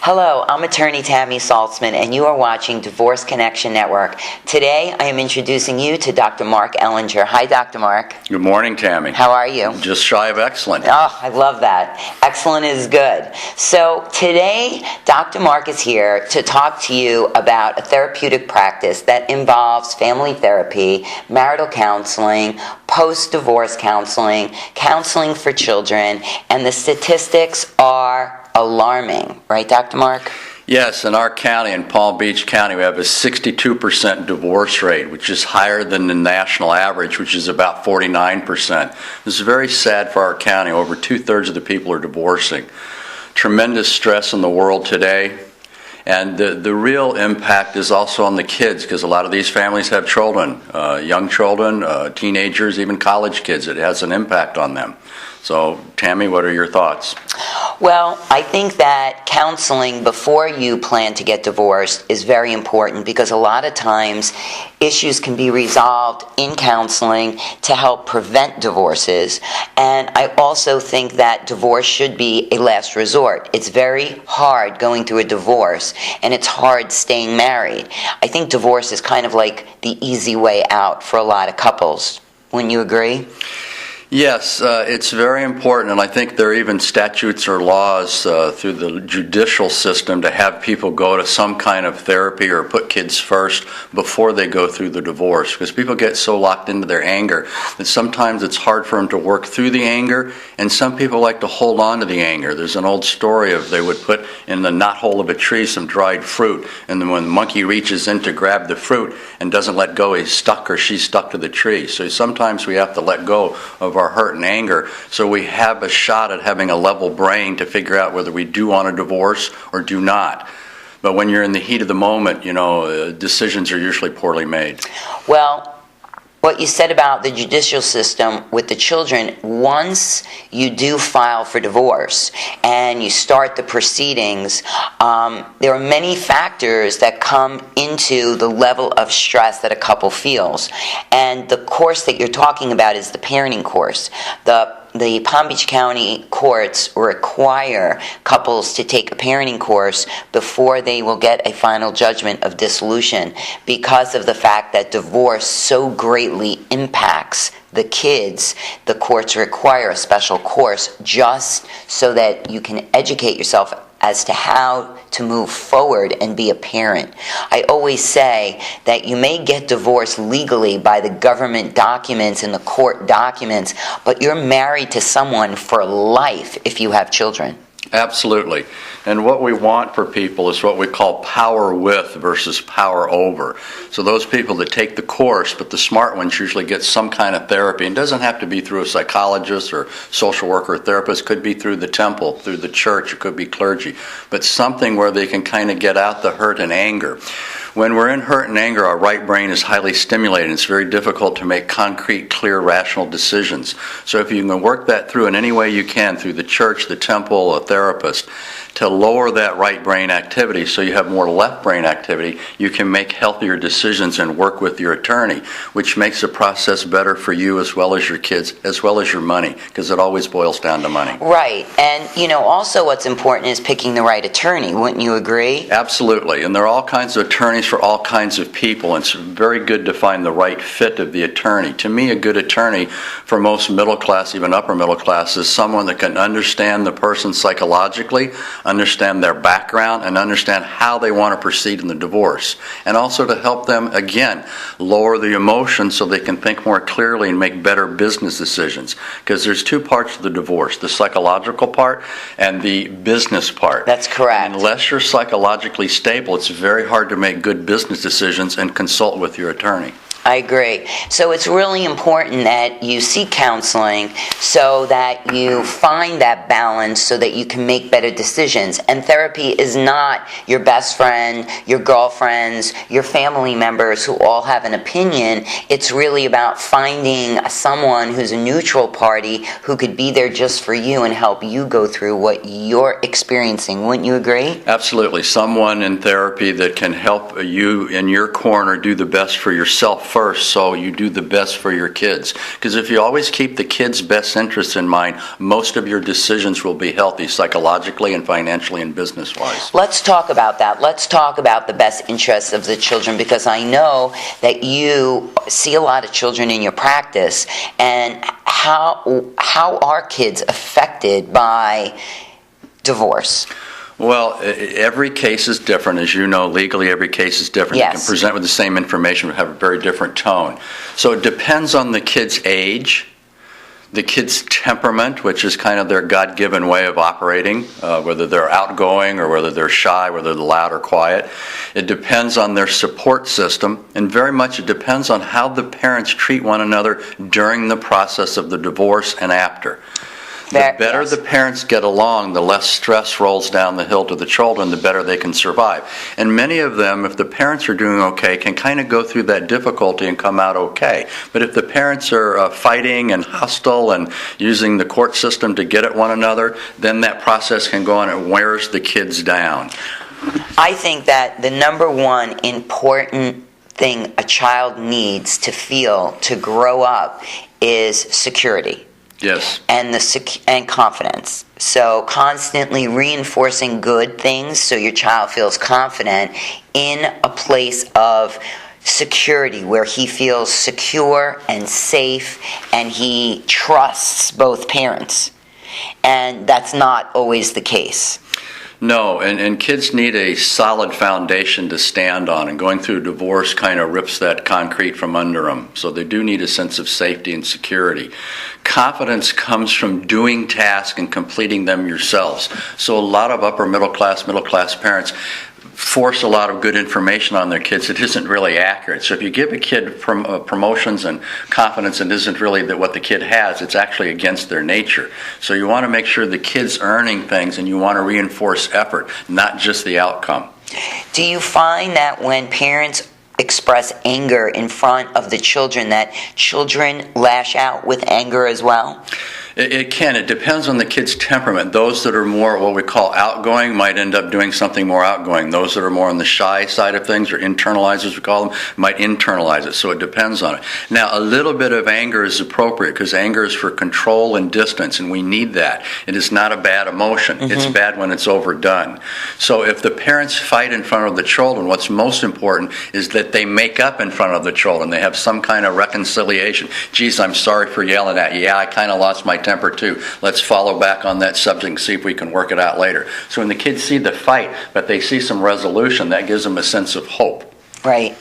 Hello, I'm attorney Tammy Saltzman, and you are watching Divorce Connection Network. Today, I am introducing you to Dr. Mark Ellinger. Hi, Dr. Mark. Good morning, Tammy. How are you? Just shy of excellent. Oh, I love that. Excellent is good. So today, Dr. Mark is here to talk to you about a therapeutic practice that involves family therapy, marital counseling, post-divorce counseling, counseling for children, and the statistics are alarming. Right, Dr. Mark? Yes, in our county, in Palm Beach County, we have a 62% divorce rate, which is higher than the national average, which is about 49%. This is very sad for our county. Over two-thirds of the people are divorcing. Tremendous stress in the world today. And the real impact is also on the kids, because a lot of these families have children, young children, teenagers, even college kids. It has an impact on them. So, Tammy, what are your thoughts? Well, I think that counseling before you plan to get divorced is very important, because a lot of times issues can be resolved in counseling to help prevent divorces. And I also think that divorce should be a last resort. It's very hard going through a divorce, and it's hard staying married. I think divorce is kind of like the easy way out for a lot of couples. Wouldn't you agree? Yes, it's very important, and I think there are even statutes or laws through the judicial system to have people go to some kind of therapy or put kids first before they go through the divorce, because people get so locked into their anger that sometimes it's hard for them to work through the anger, and some people like to hold on to the anger. There's an old story of they would put in the knothole of a tree some dried fruit, and then when the monkey reaches in to grab the fruit and doesn't let go, he's stuck or she's stuck to the tree. So sometimes we have to let go of our hurt and anger, so we have a shot at having a level brain to figure out whether we do want a divorce or do not. But when you're in the heat of the moment, decisions are usually poorly made. Well, what you said about the judicial system with the children, once you do file for divorce and you start the proceedings, there are many factors that come into the level of stress that a couple feels. And the course that you're talking about is the parenting course. The Palm Beach County courts require couples to take a parenting course before they will get a final judgment of dissolution, because of the fact that divorce so greatly impacts the kids. The courts require a special course just so that you can educate yourself as to how to move forward and be a parent. I always say that you may get divorced legally by the government documents and the court documents, but you're married to someone for life if you have children. Absolutely. And what we want for people is what we call power with versus power over. So those people that take the course, but the smart ones usually get some kind of therapy. And it doesn't have to be through a psychologist or social worker or therapist. It could be through the temple, through the church. It could be clergy. But something where they can kind of get out the hurt and anger. When we're in hurt and anger, our right brain is highly stimulated. It's very difficult to make concrete, clear, rational decisions. So if you can work that through in any way you can, through the church, the temple, a therapist, to lower that right brain activity so you have more left brain activity, you can make healthier decisions and work with your attorney, which makes the process better for you as well as your kids, as well as your money, because it always boils down to money. Right. And, also what's important is picking the right attorney. Wouldn't you agree? Absolutely. And there are all kinds of attorneys for all kinds of people, and it's very good to find the right fit of the attorney. To me, a good attorney for most middle class, even upper middle class, is someone that can understand the person psychologically, understand their background, and understand how they want to proceed in the divorce. And also to help them, again, lower the emotions so they can think more clearly and make better business decisions. Because there's two parts of the divorce, the psychological part and the business part. That's correct. And unless you're psychologically stable, it's very hard to make good business decisions and consult with your attorney. I agree. So it's really important that you seek counseling so that you find that balance so that you can make better decisions. And therapy is not your best friend, your girlfriends, your family members who all have an opinion. It's really about finding someone who's a neutral party who could be there just for you and help you go through what you're experiencing. Wouldn't you agree? Absolutely. Someone in therapy that can help you in your corner do the best for yourself first so you do the best for your kids. Because if you always keep the kids' best interests in mind, most of your decisions will be healthy psychologically and financially and business-wise. Let's talk about that. Let's talk about the best interests of the children, because I know that you see a lot of children in your practice. And how are kids affected by divorce? Well, every case is different. As you know, legally every case is different. Yes. You can present with the same information but have a very different tone. So it depends on the kid's age, the kid's temperament, which is kind of their God-given way of operating, whether they're outgoing or whether they're shy, whether they're loud or quiet. It depends on their support system, and very much it depends on how the parents treat one another during the process of the divorce and after. The better the parents get along, the less stress rolls down the hill to the children, the better they can survive. And many of them, if the parents are doing okay, can kind of go through that difficulty and come out okay. But if the parents are fighting and hostile and using the court system to get at one another, then that process can go on and wears the kids down. I think that the number one important thing a child needs to feel to grow up is security. Yes. And confidence. So constantly reinforcing good things so your child feels confident in a place of security where he feels secure and safe and he trusts both parents. And that's not always the case. No, and kids need a solid foundation to stand on, and going through divorce kind of rips that concrete from under them. So they do need a sense of safety and security. Confidence comes from doing tasks and completing them yourselves. So a lot of upper middle class parents force a lot of good information on their kids that isn't really accurate. So if you give a kid promotions and confidence and isn't really what the kid has, it's actually against their nature. So you want to make sure the kid's earning things, and you want to reinforce effort, not just the outcome. Do you find that when parents express anger in front of the children, that children lash out with anger as well? It can. It depends on the kid's temperament. Those that are more what we call outgoing might end up doing something more outgoing. Those that are more on the shy side of things, or internalizers we call them, might internalize it. So it depends on it. Now, a little bit of anger is appropriate because anger is for control and distance, and we need that. It is not a bad emotion. Mm-hmm. It's bad when it's overdone. So if the parents fight in front of the children, what's most important is that they make up in front of the children. They have some kind of reconciliation. Geez, I'm sorry for yelling at you. Yeah, I kind of lost my temper too. Let's follow back on that subject and see if we can work it out later. So when the kids see the fight, but they see some resolution, that gives them a sense of hope. Right.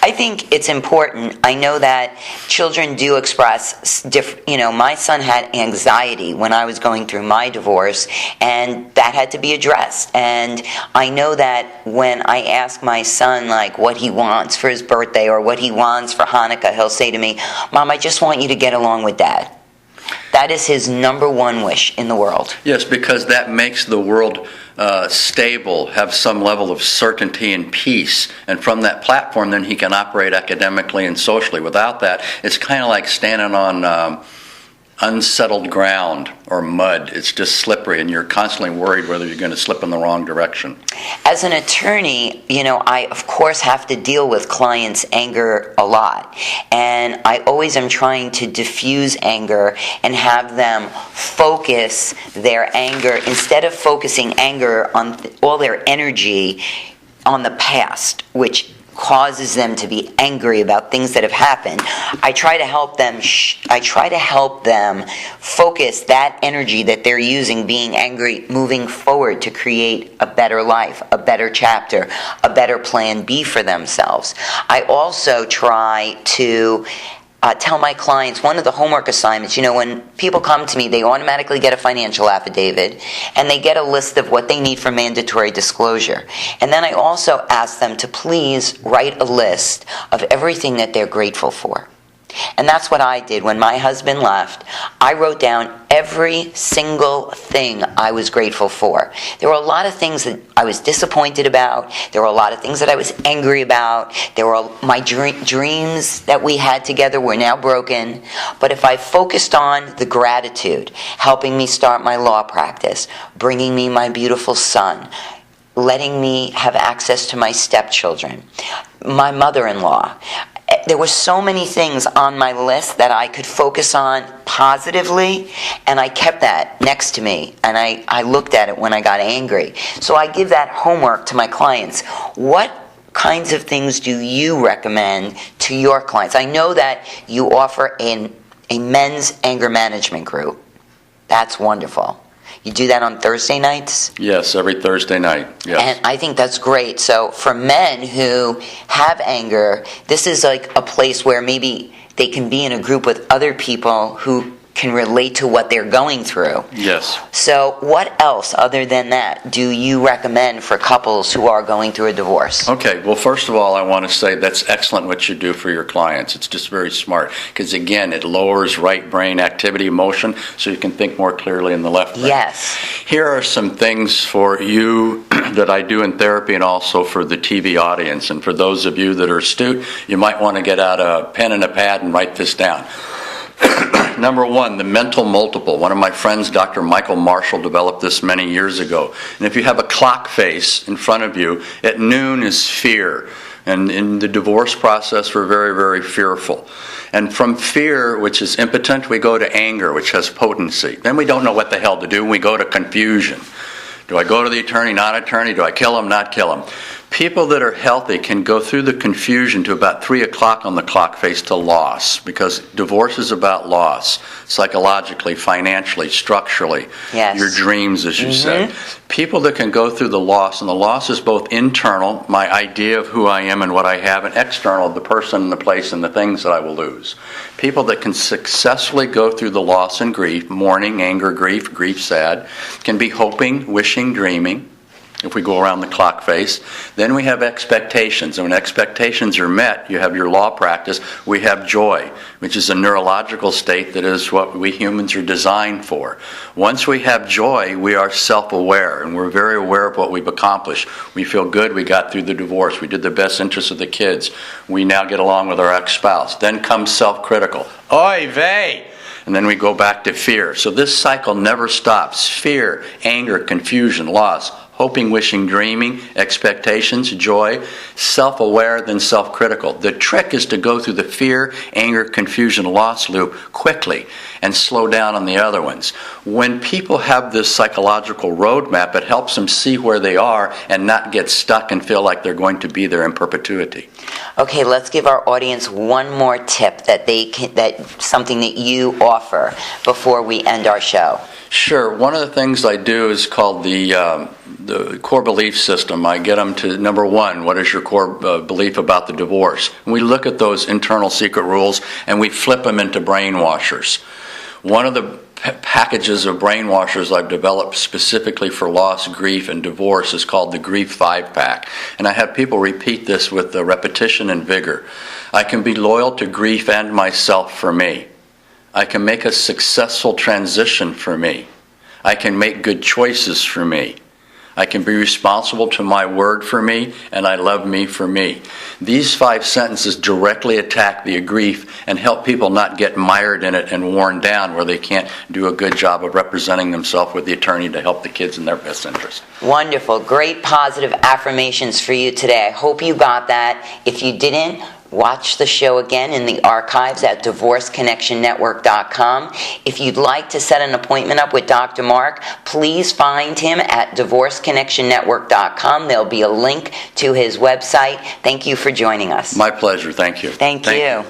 I think it's important. I know that children do express my son had anxiety when I was going through my divorce, and that had to be addressed. And I know that when I ask my son like what he wants for his birthday or what he wants for Hanukkah, he'll say to me, "Mom, I just want you to get along with Dad." That is his number one wish in the world. Yes, because that makes the world stable, have some level of certainty and peace. And from that platform, then he can operate academically and socially. Without that, it's kind of like standing on unsettled ground or mud. It's just slippery, and you're constantly worried whether you're going to slip in the wrong direction. As an attorney, I of course have to deal with clients' anger a lot, and I always am trying to diffuse anger and have them focus their anger, instead of focusing anger on all their energy on the past, which causes them to be angry about things that have happened. I try to help them focus that energy that they're using being angry moving forward to create a better life, a better chapter, a better plan B for themselves. I also try to tell my clients, one of the homework assignments, when people come to me, they automatically get a financial affidavit, and they get a list of what they need for mandatory disclosure. And then I also ask them to please write a list of everything that they're grateful for. And that's what I did. When my husband left, I wrote down every single thing I was grateful for. There were a lot of things that I was disappointed about. There were a lot of things that I was angry about. There were my dreams that we had together were now broken. But if I focused on the gratitude, helping me start my law practice, bringing me my beautiful son, letting me have access to my stepchildren, my mother-in-law, there were so many things on my list that I could focus on positively, and I kept that next to me, and I looked at it when I got angry. So I give that homework to my clients. What kinds of things do you recommend to your clients? I know that you offer a men's anger management group. That's wonderful. You do that on Thursday nights? Yes, every Thursday night. Yes. And I think that's great. So for men who have anger, this is like a place where maybe they can be in a group with other people who can relate to what they're going through. Yes. So what else other than that do you recommend for couples who are going through a divorce? Okay, well, first of all, I want to say that's excellent what you do for your clients. It's just very smart because, again, it lowers right brain activity motion so you can think more clearly in the left brain. Yes. Here are some things for you that I do in therapy and also for the TV audience. And for those of you that are astute, you might want to get out a pen and a pad and write this down. Number one, the mental multiple. One of my friends, Dr. Michael Marshall, developed this many years ago. And if you have a clock face in front of you, at noon is fear. And in the divorce process, we're very, very fearful. And from fear, which is impotent, we go to anger, which has potency. Then we don't know what the hell to do, and we go to confusion. Do I go to the attorney, not attorney? Do I kill him, not kill him? People that are healthy can go through the confusion to about 3 o'clock on the clock face to loss, because divorce is about loss, psychologically, financially, structurally, yes. Your dreams, as you said. People that can go through the loss, and the loss is both internal, my idea of who I am and what I have, and external, the person and the place and the things that I will lose. People that can successfully go through the loss and grief, mourning, anger, grief sad, can be hoping, wishing, dreaming, if we go around the clock face. Then we have expectations. And when expectations are met, you have your law practice. We have joy, which is a neurological state that is what we humans are designed for. Once we have joy, we are self-aware, and we're very aware of what we've accomplished. We feel good we got through the divorce. We did the best interest of the kids. We now get along with our ex-spouse. Then comes self-critical. Oy vey! And then we go back to fear. So this cycle never stops. Fear, anger, confusion, loss, hoping, wishing, dreaming, expectations, joy, self-aware, then self-critical. The trick is to go through the fear, anger, confusion, loss loop quickly and slow down on the other ones. When people have this psychological roadmap, it helps them see where they are and not get stuck and feel like they're going to be there in perpetuity. Okay, let's give our audience one more tip that something that you offer before we end our show. Sure. One of the things I do is called the core belief system. I get them to, number one, what is your core belief about the divorce? And we look at those internal secret rules and we flip them into brainwashers. One of the packages of brainwashers I've developed specifically for loss, grief, and divorce is called the Grief 5-Pack. And I have people repeat this with repetition and vigor. I can be loyal to grief and myself for me. I can make a successful transition for me. I can make good choices for me. I can be responsible to my word for me, and I love me for me. These 5 sentences directly attack the grief and help people not get mired in it and worn down where they can't do a good job of representing themselves with the attorney to help the kids in their best interest. Wonderful. Great positive affirmations for you today. I hope you got that. If you didn't, watch the show again in the archives at divorceconnectionnetwork.com. If you'd like to set an appointment up with Dr. Mark, please find him at divorceconnectionnetwork.com. There'll be a link to his website. Thank you for joining us. My pleasure. Thank you. Thank you.